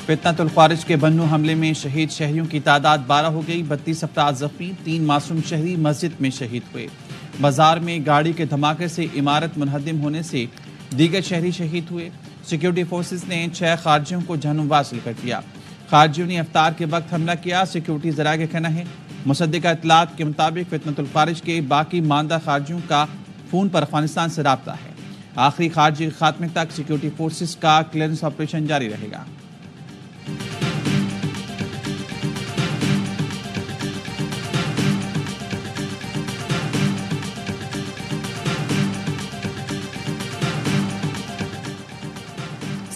فتنۃ الخوارج کے بنو حملے میں شہید شہریوں کی تعداد 12 ہو گئی، 32 افراد زخمی، 3 معصوم شہری مسجد میں شہید ہوئے۔ بازار میں گاڑی کے دھماکے سے عمارت منہدم ہونے سے دیگر شہری شہید ہوئے۔ سیکیورٹی فورسز نے 6 خارجیوں کو جہنم واصل کر دیا۔ خارجیوں نے افطار کے وقت حملہ کیا، سیکیورٹی ذرائع کا کہنا ہے۔ مصدقہ اطلاعات کے مطابق فتنۃ الخوارج کے باقی ماندہ خارجیوں کا فون پر افغانستان سے رابطہ ہے۔ آخری خارجی خاتمے تک سیکیورٹی فورسز کا کلیئرنس آپریشن جاری رہے گا۔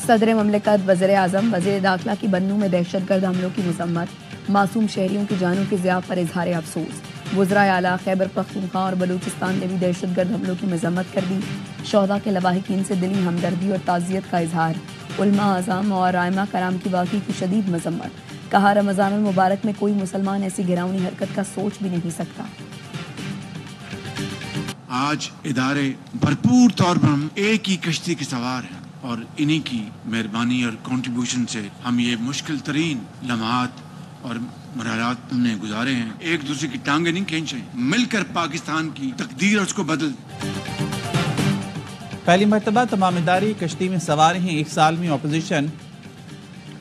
صدر مملکت، وزیر اعظم، وزیر داخلہ کی بنوں میں دہشت گرد حملوں کی مذمت، معصوم شہریوں کی جانوں کی ضیاع پر اظہار افسوس۔ وزرائے اعلیٰ خیبر پختونخوا اور بلوچستان نے بھی دہشت گرد حملوں کی مذمت کر دی۔ شہداء کے لواحقین سے دلی ہمدردی اور تعزیت کا اظہار۔ علماء اعظم اور ائمہ کرام کی واقعے کی شدید مذمت۔ کہا رمضان المبارک میں کوئی مسلمان ایسی گھراؤنی حرکت کا سوچ بھی نہیں سکتا۔ آج ادارے بھرپور طور پر ہم ایک ہی کشتی کے سوار ہیں اور انہی کی مہربانی اور کنٹریبیوشن سے ہم یہ مشکل ترین لمحات اور مرحلات ہم نے گزارے ہیں۔ ایک دوسرے کی ٹانگیں نہیں کھینچیں، مل کر پاکستان کی تقدیر اور اس کو بدل۔ پہلی مرتبہ تمام ادارے کشتی میں سوار ہیں۔ 1 سال میں اپوزیشن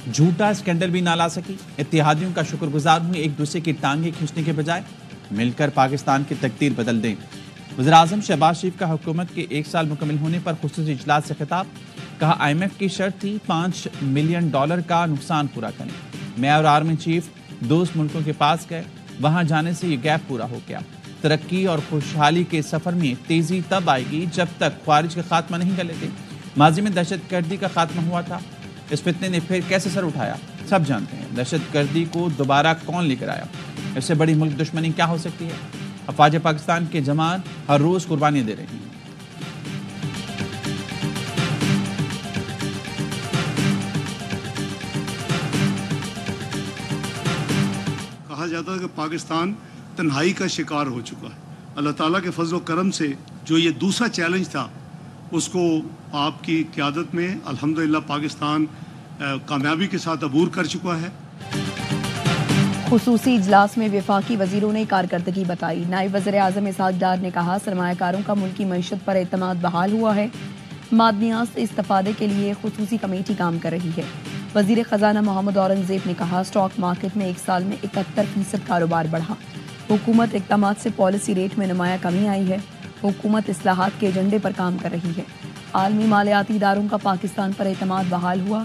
جھوٹا اسکینڈل بھی نہ لا سکی۔ اتحادیوں کا شکر گزار ہوئے، ایک دوسرے کی ٹانگیں کھینچنے کے بجائے مل کر پاکستان کی تقدیر بدل دیں۔ وزیراعظم شہباز شریف کا حکومت کے 1 سال مکمل ہونے پر خصوصی اجلاس سے خطاب۔ کہا IMF کی شرط تھی $5 ملین کا نقصان پورا کریں۔ میں اور آرمی چیف دوست ملکوں کے پاس گئے، وہاں جانے سے یہ گیپ پورا ہو گیا۔ ترقی اور خوشحالی کے سفر میں تیزی تب آئے گی جب تک خوارج کا خاتمہ نہیں کر لیتے۔ ماضی میں دہشت گردی کا خاتمہ ہوا تھا، اس فتنے نے پھر کیسے سر اٹھایا سب جانتے ہیں۔ دہشت گردی کو دوبارہ کون لے کر آیا؟ اس سے بڑی ملک دشمنی کیا ہو سکتی ہے؟ افواج پاکستان کے جوان ہر روز قربانیاں دے رہے ہیں۔ کہا جاتا ہے کہ پاکستان تنہائی کا شکار ہو چکا ہے۔ اللہ تعالیٰ کے فضل و کرم سے جو یہ دوسرا چیلنج تھا اس کو آپ کی قیادت میں الحمدللہ پاکستان کامیابی کے ساتھ عبور کر چکا ہے۔ خصوصی اجلاس میں وفاقی وزیروں نے کارکردگی بتائی۔ نائب وزیر اعظم اسحاق ڈار نے کہا سرمایہ کاروں کا ملکی معیشت پر اعتماد بحال ہوا ہے۔ معدنیات سے استفادے کے لیے خصوصی کمیٹی کام کر رہی ہے۔ وزیر خزانہ محمد اورنگزیب نے کہا اسٹاک مارکیٹ میں 1 سال میں 71% کاروبار بڑھا۔ حکومت اقدامات سے پالیسی ریٹ میں نمایاں کمی آئی ہے۔ حکومت اصلاحات کے ایجنڈے پر کام کر رہی ہے۔ عالمی مالیاتی اداروں کا پاکستان پر اعتماد بحال ہوا۔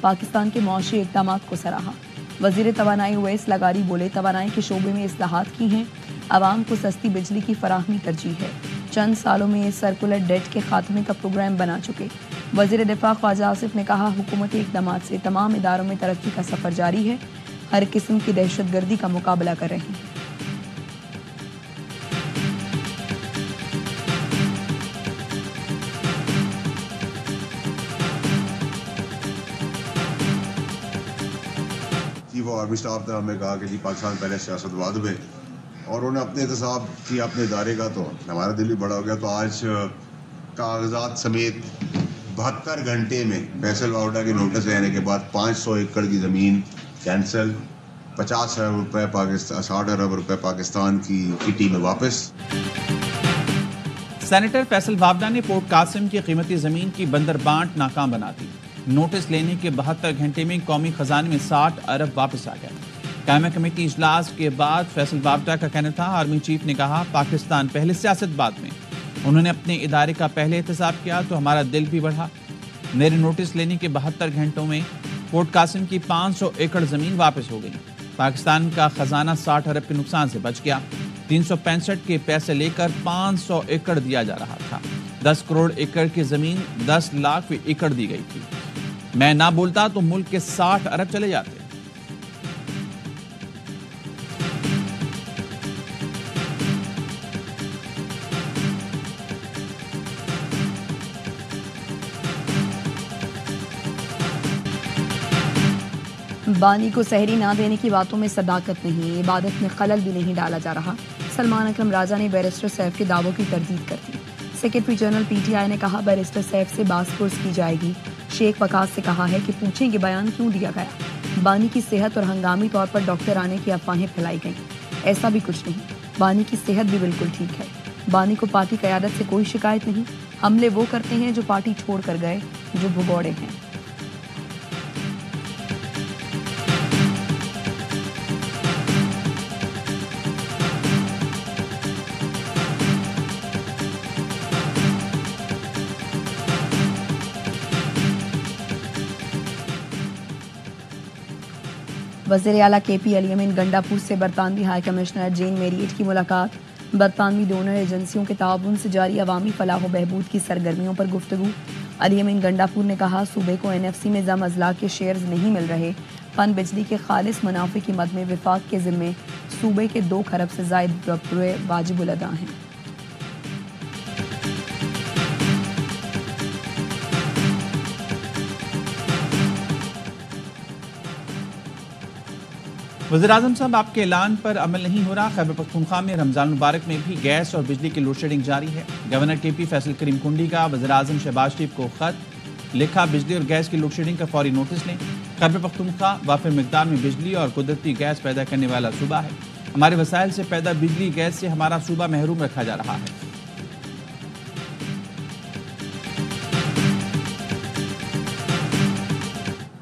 پاکستان کے معاشی اقدامات کو سراہا۔ وزیر توانائی اویس لغاری بولے توانائی کے شعبے میں اصلاحات کی ہیں، عوام کو سستی بجلی کی فراہمی ترجیح ہے۔ چند سالوں میں سرکولر ڈیٹ کے خاتمے کا پروگرام بنا چکے۔ وزیر دفاع خواجہ آصف نے کہا حکومتی اقدامات سے تمام اداروں میں ترقی کا سفر جاری ہے، ہر قسم کی دہشت گردی کا مقابلہ کر رہے ہیں۔ چیف آف آرمی اسٹاف نے ہمیں کہا کہ جی پاکستان پہلے سیاست واد میں، اور انہوں نے اپنے احتساب کیا اپنے ادارے کا، تو ہمارا دل بھی بڑا ہو گیا۔ تو آج کاغذات سمیت 72 گھنٹے میں فیصل واوڈا کے نوٹس لینے کے بعد 500 ایکڑ کی زمین کینسل، 50 ارب روپے پاکستان، 60 ارب روپے پاکستان کی کٹی میں واپس۔ سینیٹر فیصل واوڈا نے پورٹ قاسم کی قیمتی زمین کی بندر بانٹ ناکام بنا دی۔ نوٹس لینے کے 72 گھنٹے میں قومی خزانے میں 60 ارب واپس آ گئے۔ قائمہ کمیٹی اجلاس کے بعد فیصل واوڈا کا کہنا تھا آرمی چیف نے کہا پاکستان پہلے سیاست بعد میں، انہوں نے اپنے ادارے کا پہلے احتساب کیا تو ہمارا دل بھی بڑھا۔ میرے نوٹس لینے کے 72 گھنٹوں میں پورٹ قاسم کی 500 ایکڑ زمین واپس ہو گئی۔ پاکستان کا خزانہ 60 ارب کے نقصان سے بچ گیا۔ 365 کے پیسے لے کر 500 ایکڑ دیا جا رہا تھا۔ 10 کروڑ ایکڑ کی زمین 10 لاکھ ایکڑ دی گئی تھی۔ میں نہ بولتا تو ملک کے 60 ارب چلے جاتے۔ بانی کو سحری نہ دینے کی باتوں میں صداقت نہیں، عبادت میں خلل بھی نہیں ڈالا جا رہا۔ سلمان اکرم راجہ نے بیرسٹر سیف کے دعووں کی تردید کر دی۔ Secretary general P T I نے کہا بیرسٹر سیف سے باس پرس کی جائے گی. شیخ وقاص سے کہا ہے کہ پوچھیں کہ بیان کیوں دیا گیا. بانی کی صحت اور ہنگامی طور پر ڈاکٹر آنے کی افواہیں پھیلائی گئیں. ایسا بھی کچھ نہیں. بانی کی صحت بھی بالکل ٹھیک ہے. بانی کو پارٹی قیادت سے کوئی شکایت نہیں. حملے وہ کرتے ہیں جو پارٹی چھوڑ کر گئے, جو بھگوڑے ہیں. وزیر اعلیٰ کے پی علی امین گنڈاپور سے برطانوی ہائی کمشنر جین میریٹ کی ملاقات. برطانوی ڈونر ایجنسیوں کے تعاون سے جاری عوامی فلاح و بہبود کی سرگرمیوں پر گفتگو. علی امین گنڈاپور نے کہا صوبے کو NFC میں زم اضلاع کے شیئرز نہیں مل رہے. پن بجلی کے خالص منافع کی مد میں وفاق کے ذمے صوبے کے 2 کھرب سے زائد روپے واجب الادا ہیں. وزیراعظم صاحب آپ کے اعلان پر عمل نہیں ہو رہا. خیبر پختونخوا میں رمضان مبارک میں بھی گیس اور بجلی کی لوڈ شیڈنگ جاری ہے. گورنر کے پی فیصل کریم کنڈی کا وزیراعظم شہباز شریف کو خط لکھا, بجلی اور گیس کی لوڈ شیڈنگ کا فوری نوٹس لیں. خیبر پختونخوا وافر مقدار میں بجلی اور قدرتی گیس پیدا کرنے والا صوبہ ہے. ہمارے وسائل سے پیدا بجلی گیس سے ہمارا صوبہ محروم رکھا جا رہا ہے.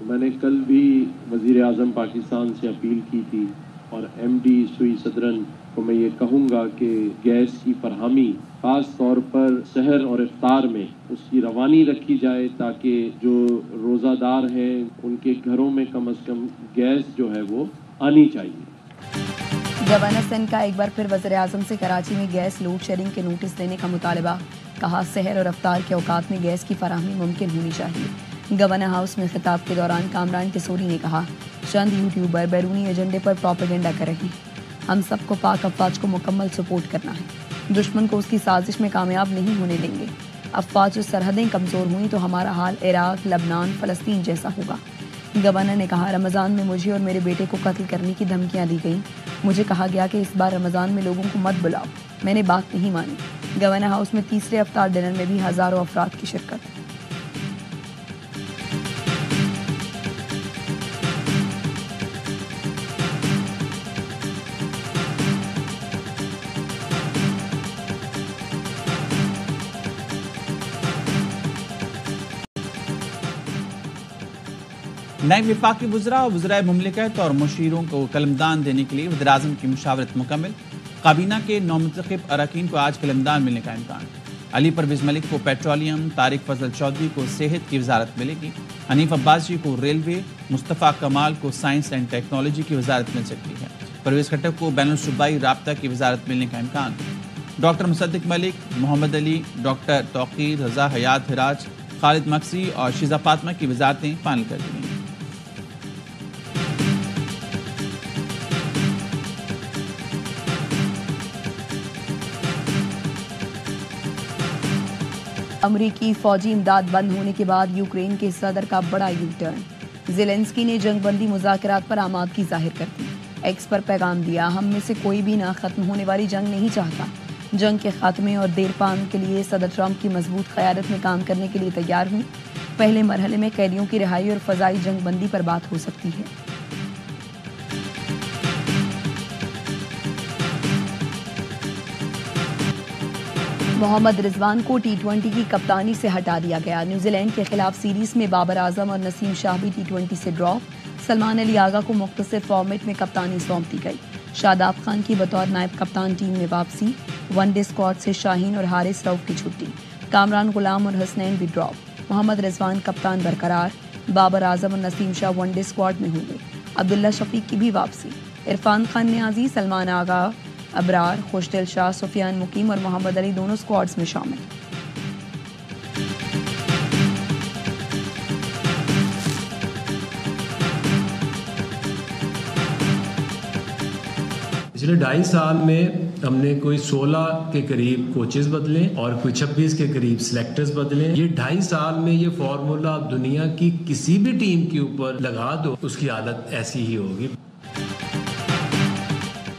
میں نے کل بھی وزیر اعظم پاکستان سے اپیل کی تھی اور ایم ڈی سوئی صدرن کو میں یہ کہوں گا کہ گیس کی فراہمی خاص طور پر سحر اور افطار میں اس کی روانی رکھی جائے تاکہ جو روزہ دار ہیں ان کے گھروں میں کم از کم گیس جو ہے وہ آنی چاہیے. گورنر سندھ کا ایک بار پھر وزیر اعظم سے کراچی میں گیس لوڈ شیڈنگ کے نوٹس دینے کا مطالبہ. کہا سحر اور افطار کے اوقات میں گیس کی فراہمی ممکن ہونی چاہیے. گورنر ہاؤس میں خطاب کے دوران کامران کسوری نے کہا چند یوٹیوبر بیرونی ایجنڈے پر پروپیگنڈا کر رہے ہیں. ہم سب کو پاک افواج کو مکمل سپورٹ کرنا ہے. دشمن کو اس کی سازش میں کامیاب نہیں ہونے دیں گے. افواج اور سرحدیں کمزور ہوئیں تو ہمارا حال عراق, لبنان, فلسطین جیسا ہوگا. گورنر نے کہا رمضان میں مجھے اور میرے بیٹے کو قتل کرنے کی دھمکیاں دی گئیں. مجھے کہا گیا کہ اس بار رمضان میں لوگوں کو مت بلاؤ. میں نے بات نہیں مانی. گورنر ہاؤس میں تیسرے افطار ڈنر میں بھی ہزاروں افراد کی شرکت. نائب وفاقی وزراء اور وزرائے مملکت اور مشیروں کو قلمدان دینے کے لیے وزیراعظم کی مشاورت مکمل. کابینہ کے نومنتخب اراکین کو آج قلمدان ملنے کا امکان. علی پرویز ملک کو پیٹرولیم, طارق فضل چودھری کو صحت کی وزارت ملے گی. حنیف عباسی کو ریلوے, مصطفیٰ کمال کو سائنس اینڈ ٹیکنالوجی کی وزارت مل سکتی ہے. پرویز خٹک کو بین الصوبائی رابطہ کی وزارت ملنے کا امکان. ڈاکٹر مصدق ملک, محمد علی, ڈاکٹر توقیر, رضا حیات ہراج, خالد مکسی اور شیزہ فاطمہ کی وزارتیں فائنل کر دی گئیں. امریکی فوجی امداد بند ہونے کے بعد یوکرین کے صدر کا بڑا یو ٹرن. زیلنسکی نے جنگ بندی مذاکرات پر آمادگی ظاہر کر دی. ایکس پر پیغام دیا ہم میں سے کوئی بھی نہ ختم ہونے والی جنگ نہیں چاہتا. جنگ کے خاتمے اور دیر پا کے لیے صدر ٹرمپ کی مضبوط قیادت میں کام کرنے کے لیے تیار ہوں. پہلے مرحلے میں قیدیوں کی رہائی اور فضائی جنگ بندی پر بات ہو سکتی ہے. محمد رضوان کو T20 کی کپتانی سے ہٹا دیا گیا. نیوزی لینڈ کے خلاف سیریز میں بابر اعظم اور نسیم شاہ بھی T20 سے ڈرا. سلمان علی آغا کو مختصر فارمیٹ میں کپتانی سونپ دی گئی. شاداب خان کی بطور نائب کپتان ٹیم میں واپسی. ون ڈے اسکواڈ سے شاہین اور حارث رؤف کی چھٹی. کامران غلام اور حسنین بھی ڈراپ. محمد رضوان کپتان برقرار. بابر اعظم اور نسیم شاہ ون ڈے اسکواڈ میں ہوں گے. عبداللہ شفیق کی بھی واپسی. عرفان خان نیازی, سلمان آغا, ابرار, خوشدل شاہ, سفیان مقیم اور محمد علی دونوں اسکواڈز میں شامل. پچھلے 2.5 سال میں ہم نے کوئی 16 کے قریب کوچز بدلے اور کوئی 26 کے قریب سلیکٹرز بدلے. یہ 2.5 سال میں یہ فارمولا دنیا کی کسی بھی ٹیم کے اوپر لگا دو, اس کی حالت ایسی ہی ہوگی.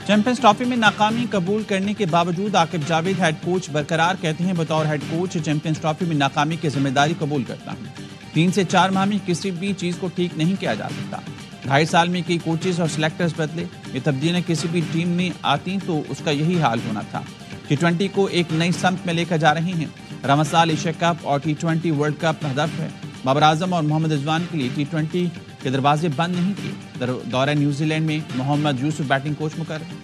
چیمپئنز ٹرافی میں ناکامی قبول کرنے کے باوجود عاقب جاوید ہیڈ کوچ برقرار، کہتے ہیں بطور ہیڈ کوچ چیمپئنز ٹرافی میں ناکامی کی ذمہ داری قبول کرتا ہوں۔ 3 سے 4 ماہ میں کسی بھی چیز کو ٹھیک نہیں کیا جا سکتا۔ 2.5 سال میں کئی کوچز اور سلیکٹرز بدلے، یہ تبدیلیاں کسی بھی ٹیم میں آتی تو اس کا یہی حال ہونا تھا۔ T20 کو ایک نئی سمت میں لے کر جا رہے ہیں۔ رواں سال ایشیا کپ اور T20 ورلڈ کپ ہدف ہے۔ بابر اعظم اور محمد رضوان کے لیے T20 کے دروازے بند نہیں کیے۔ دورہ نیوزی لینڈ میں محمد یوسف بیٹنگ کوچ مقرر۔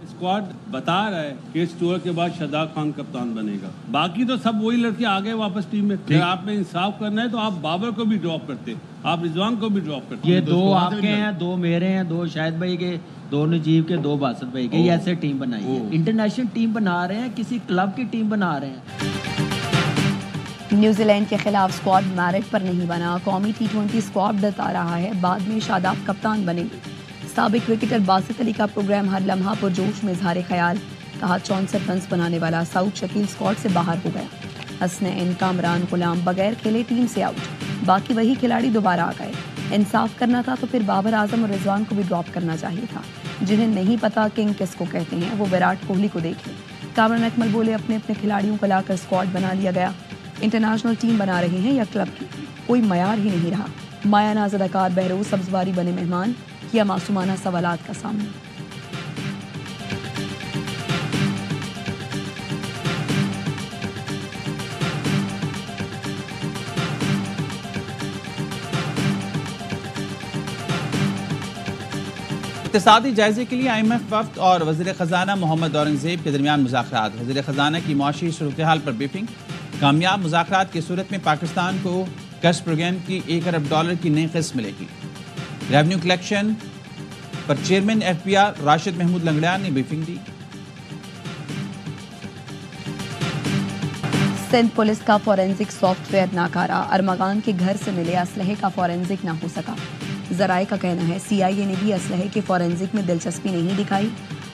اسکواڈ بتا رہا ہے کہ اس ٹور کے بعد شاداب خان کپتان بنے گا، باقی تو سب وہی لڑکے آ گئے واپس ٹیم میں۔ اگر آپ نے انصاف کرنا ہے تو آپ بابر کو بھی ڈراپ کرتے، آپ رضوان کو بھی ڈراپ کرتے۔ یہ 2 آپ کے ہیں، 2 میرے ہیں، 2 شاہد بھائی کے، 2 نجیب کے، 2 باسط بھائی کے، یہ ایسے ٹیم بنائی ہے۔ انٹرنیشنل ٹیم بنا رہے ہیں، کسی کلب کی ٹیم بنا رہے ہیں۔ نیوزی لینڈ کے خلاف اسکواڈ میرٹ پر نہیں بنا، قومی T20 اسکواڈ بتا رہا ہے، بعد میں شاداب کپتان بنیں گے۔ سابق کرکٹر باسط علی کا پروگرام ہر لمحہ پرجوش میں اظہار خیال، کہا 64 رنز بنانے والا سعود شکیل اسکواڈ سے باہر ہو گیا۔ حسنین، کامران، غلام بغیر کھیلے ٹیم سے آؤٹ، باقی وہی کھلاڑی دوبارہ آ گئے۔ انصاف کرنا تھا تو پھر بابر اعظم اور رضوان کو بھی ڈراپ کرنا چاہیے تھا۔ جنہیں نہیں پتا کنگ کس کو کہتے ہیں وہ وراٹ کوہلی کو دیکھ لیں۔ کامران اکمل بولے اپنے اپنے کھلاڑیوں کو لا کر اسکواڈ بنا لیا گیا، انٹرنیشنل ٹیم بنا رہے ہیں یا کلب کی، کوئی معیار ہی نہیں رہا۔ مایا ناز اداکار بہروز سبزواری بنے مہمان، کیا معصومانہ سوالات کا سامنا۔ اقتصادی جائزے کے لیے IMF وفد اور وزیر خزانہ محمد اورنگزیب کے درمیان مذاکرات، وزیر خزانہ کی معاشی صورتحال پر بریفنگ۔ کامیاب مذاکرات کی صورت میں پاکستان کو قرض پروگرام کی $1 ارب کی نئی قسط ملے گی۔ ریونیو کلیکشن پر چیئرمین FBR راشد محمود لنگڑیار نے بریفنگ دی۔ سندھ پولیس کا فورینزک سافٹ ویئر ناکارہ، ارمغان کے گھر سے ملے اسلحے کا فورینزک نہ ہو سکا۔ ذرائع کا کہنا ہے CIA نے بھی اسلحے کے فورینزک میں دلچسپی نہیں دکھائی،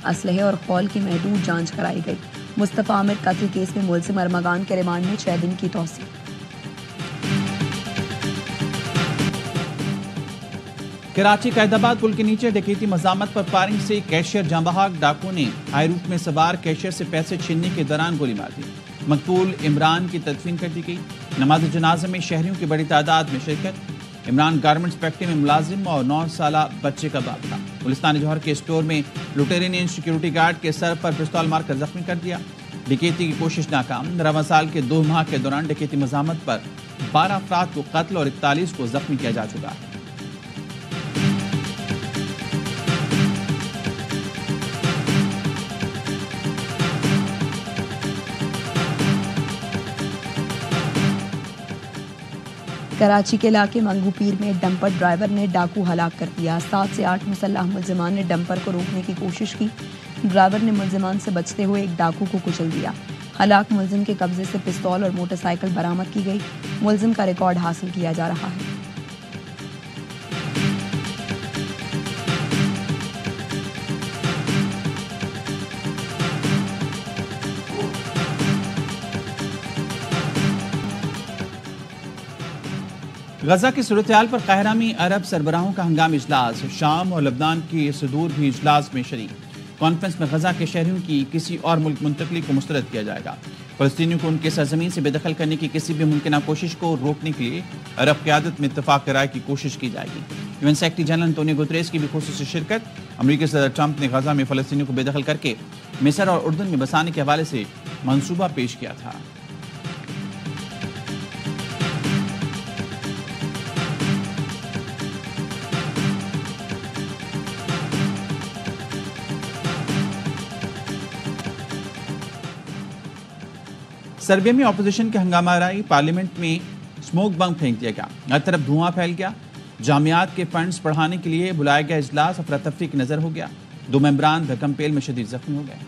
اسلحے اور خول کی محدود جانچ کرائی گئی۔ مصطفیٰ عامر قتل کیس میں ملزم ارمغان کے ریمانڈ میں 6 دن کی توسیع۔ کراچی قائدآباد پل کے نیچے ڈکیتی مزاحمت پر فائرنگ سے کیشیئر جاں بحق ڈاکو نے ہائی روف میں سوار کیشیئر سے پیسے چھیننے کے دوران گولی مار دی۔ مقتول عمران کی تدفین کر دی گئی۔ نماز جنازہ میں شہریوں کی بڑی تعداد میں شرکت۔ عمران گارمنٹس فیکٹری میں ملازم اور 9 سالہ بچے کا باپ تھا۔ گلستان جوہر کے اسٹور میں لٹیرے نے سیکیورٹی گارڈ کے سر پر پستول مار کر زخمی کر دیا۔ ڈکیتی کی کوشش ناکام۔ رواں سال کے 2 ماہ کے دوران ڈکیتی مزاحمت پر 12 افراد کو قتل اور 41 کو زخمی کیا جا چکا ہے۔ کراچی کے علاقے منگو پیر میں ڈمپر ڈرائیور نے ڈاکو ہلاک کر دیا۔ 7 سے 8 مسلح ملزمان نے ڈمپر کو روکنے کی کوشش کی۔ ڈرائیور نے ملزمان سے بچتے ہوئے ایک ڈاکو کو کچل دیا۔ ہلاک ملزم کے قبضے سے پستول اور موٹر سائیکل برآمد کی گئی۔ ملزم کا ریکارڈ حاصل کیا جا رہا ہے۔ غزہ کی صورتحال پر قاہرہ عرب سربراہوں کا ہنگامی اجلاس، شام اور لبنان کی صدور بھی اجلاس میں شریک۔ کانفرنس میں غزہ کے شہریوں کی کسی اور ملک منتقلی کو مسترد کیا جائے گا۔ فلسطینیوں کو ان کے سرزمین سے بے دخل کرنے کی کسی بھی ممکنہ کوشش کو روکنے کے لیے عرب قیادت میں اتفاق رائے کی کوشش کی جائے گی۔ UN سیکرٹری جنرل انطونیو گوتریس کی بھی خصوصی شرکت۔ امریکی صدر ٹرمپ نے غزہ میں فلسطینیوں کو بے دخل کر کے مصر اور اردن میں بسانے کے حوالے سے منصوبہ پیش کیا تھا۔ سربیا میں اپوزیشن کے ہنگامہ آرائی، پارلیمنٹ میں سموک بم پھینک دیا گیا، ہر طرف دھواں پھیل گیا۔ جامعات کے فنڈز بڑھانے کے لیے بلایا گیا اجلاس افراتفری کی نظر ہو گیا۔ 2 ممبران دھکم پیل میں شدید زخمی ہو گئے۔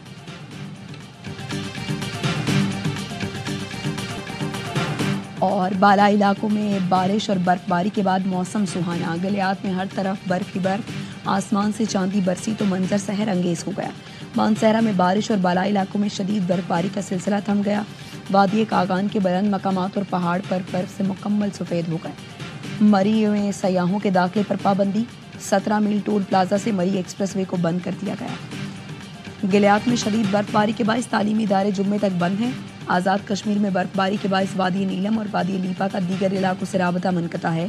اور بالائی علاقوں میں بارش اور برف باری کے بعد موسم سہانا، گلیات میں ہر طرف برف ہی برف، آسمان سے چاندی برسی تو منظر سحر انگیز ہو گیا. مانسہرہ میں بارش اور بالائی علاقوں میں شدید برف باری کا سلسلہ تھم گیا. وادی کاغان کے بلند مقامات اور پہاڑ پر برف سے مکمل سفید ہو گئے. مری میں سیاحوں کے داخلے پر پابندی. 17 میل ٹول پلازا سے مری ایکسپریس وے کو بند کر دیا گیا. گلیات میں شدید برف باری کے باعث تعلیمی ادارے جمعے تک بند ہیں. آزاد کشمیر میں برف باری کے باعث وادی نیلم اور وادی لیپا کا دیگر علاقوں سے رابطہ منقطع ہے.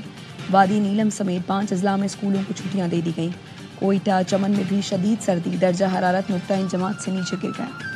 وادی نیلم سمیت 5 اضلاع میں اسکولوں کو چھٹیاں دے دی گئیں. کوئٹہ چمن میں بھی شدید سردی. درجہ حرارت نقطہ انجماد سے نیچے گر گیا.